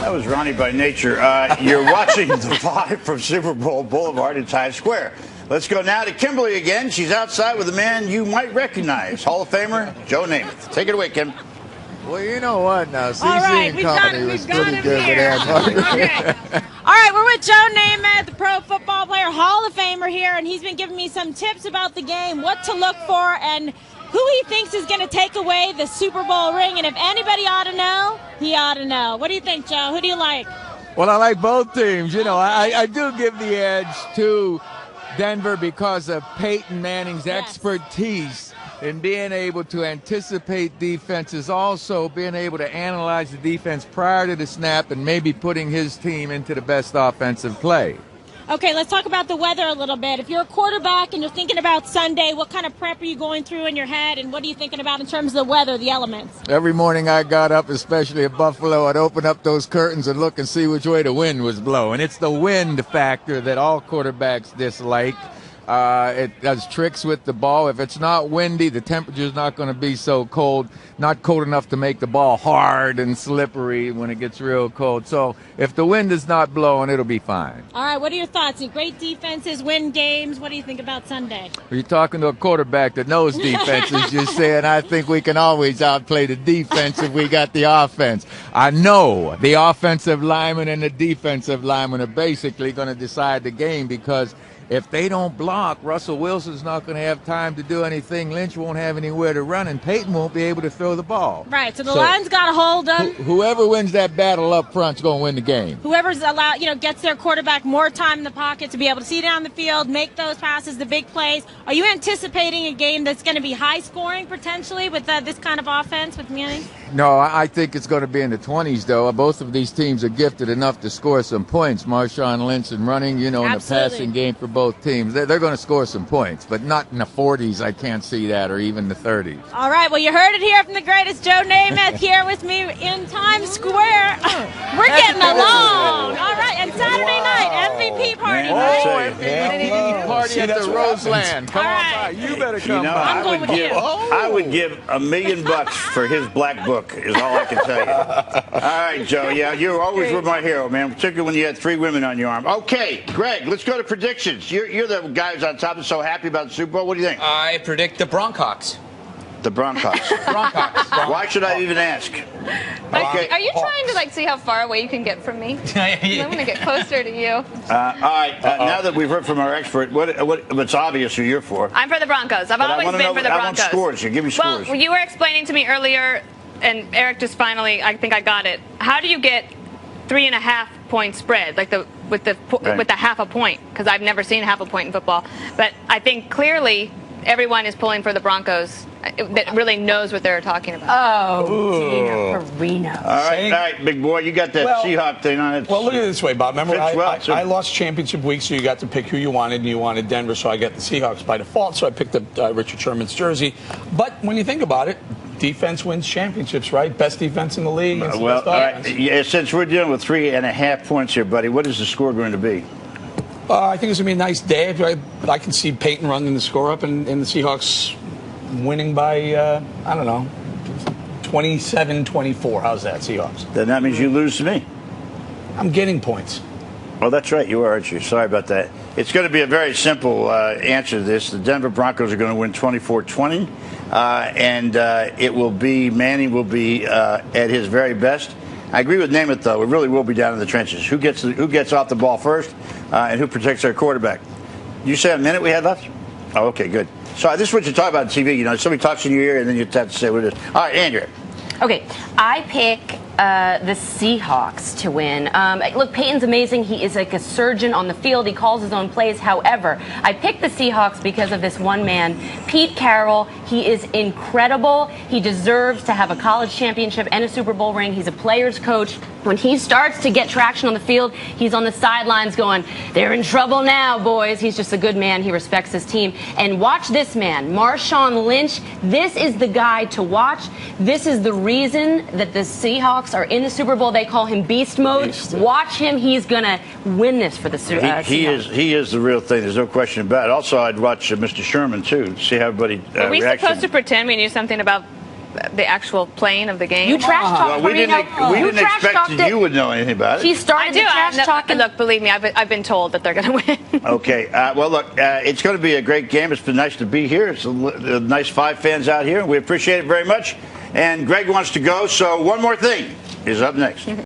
That was Ronnie by nature. You're watching the live from Super Bowl Boulevard in Times Square. Let's go now to Kimberly again. She's outside with a man you might recognize, Hall of Famer Joe Namath. Take it away, Kim. Well, you know what now? CC right, and Company was pretty good with that. Okay. All right, we're with Joe Namath, the pro football player, Hall of Famer here, and he's been giving me some tips about the game, what to look for, and who he thinks is going to take away the Super Bowl ring. And if anybody ought to know, he ought to know. What do you think, Joe? Who do you like? Well, I like both teams. You know, I do give the edge to Denver because of Peyton Manning's expertise in being able to anticipate defenses, also being able to analyze the defense prior to the snap and maybe putting his team into the best offensive play. Okay, let's talk about the weather a little bit. If you're a quarterback and you're thinking about Sunday, what kind of prep are you going through in your head, and what are you thinking about in terms of the weather, the elements? Every morning I got up, especially at Buffalo, I'd open up those curtains and look and see which way the wind was blowing. It's the wind factor that all quarterbacks dislike. It does tricks with the ball. If it's not windy, the temperature's not going to be so cold, not cold enough to make the ball hard and slippery when it gets real cold. So if the wind is not blowing, it'll be fine. All right, what are your thoughts? Great defenses win games. What do you think about Sunday? You're talking to a quarterback that knows defenses. You're saying, I think we can always outplay the defense if we got the offense. I know the offensive lineman and the defensive lineman are basically going to decide the game, because if they don't block, Russell Wilson's not going to have time to do anything. Lynch won't have anywhere to run, and Peyton won't be able to throw the ball. Right, so the line's got to hold them. Whoever wins that battle up front's going to win the game. Whoever's gets their quarterback more time in the pocket to be able to see down the field, make those passes, the big plays. Are you anticipating a game that's going to be high scoring potentially with this kind of offense with Manning? No, I think it's going to be in the 20s, though. Both of these teams are gifted enough to score some points. Marshawn Lynch and running, in the passing game for both teams. They're going to score some points, but not in the 40s. I can't see that, or even the 30s. All right, well, you heard it here from the greatest, Joe Namath, here with me in Times Square. We're getting along. All right, and Saturday night, MVP party, right? MVP party at the Roseland. Come on by. You better come by. I would give $1 million for his black book, is all I can tell you. All right, Joe. Yeah, you always were my hero, man, particularly when you had 3 women on your arm. Okay, Greg, let's go to predictions. You're the guy who's on top and so happy about the Super Bowl. What do you think? I predict the Broncos. The Broncos. Broncos. Why should I even ask? Okay. Are you trying to see how far away you can get from me? I'm going to get closer to you. All right. Now that we've heard from our expert, what's obvious who you're for? I'm for the Broncos. I've always been for the Broncos. I want scores. Give me scores. Well, you were explaining to me earlier, and Eric just finally, I think I got it. How do you get 3.5 point spread, with the half a point? Because I've never seen half a point in football. But I think clearly everyone is pulling for the Broncos that really knows what they're talking about. Oh, Perino. All right, big boy, you got that Seahawk thing on it. Well, look at it this way, Bob. Remember, I lost championship week, so you got to pick who you wanted, and you wanted Denver, so I got the Seahawks by default, so I picked up Richard Sherman's jersey. But when you think about it, defense wins championships, right? Best defense in the league. Well, all right. Yeah, since we're dealing with 3.5 points here, buddy, what is the score going to be? I think it's going to be a nice day. I can see Peyton running the score up and the Seahawks winning by, I don't know, 27-24. How's that, Seahawks? Then that means you lose to me. I'm getting points. Oh, that's right. You are, aren't you? Sorry about that. It's going to be a very simple answer to this. The Denver Broncos are going to win 24-20, and Manning will be at his very best. I agree with Namath, though. It really will be down in the trenches. Who gets off the ball first, and who protects their quarterback? You say a minute we had left? Oh, okay, good. So this is what you talk about on TV. Somebody talks in your ear, and then you have to say what it is. All right, Andrea. Okay, I pick the Seahawks to win. Look, Peyton's amazing. He is like a surgeon on the field. He calls his own plays. However, I picked the Seahawks because of this one man, Pete Carroll. He is incredible. He deserves to have a college championship and a Super Bowl ring. He's a player's coach. When he starts to get traction on the field, he's on the sidelines going, they're in trouble now, boys. He's just a good man. He respects his team. And watch this man, Marshawn Lynch. This is the guy to watch. This is the reason that the Seahawks are in the Super Bowl. They call him Beast Mode. Watch him. He's going to win this for the Seahawks. He is the real thing. There's no question about it. Also, I'd watch Mr. Sherman, too, see how everybody Are we reacts. supposed to pretend we knew something about the actual playing of the game. You trash talk. Well, we didn't expect that you would know anything about it. She started trash talking. Look, believe me, I've been told that they're going to win. Okay. Well, look, it's going to be a great game. It's been nice to be here. It's a nice 5 fans out here. We appreciate it very much. And Greg wants to go, so one more thing is up next.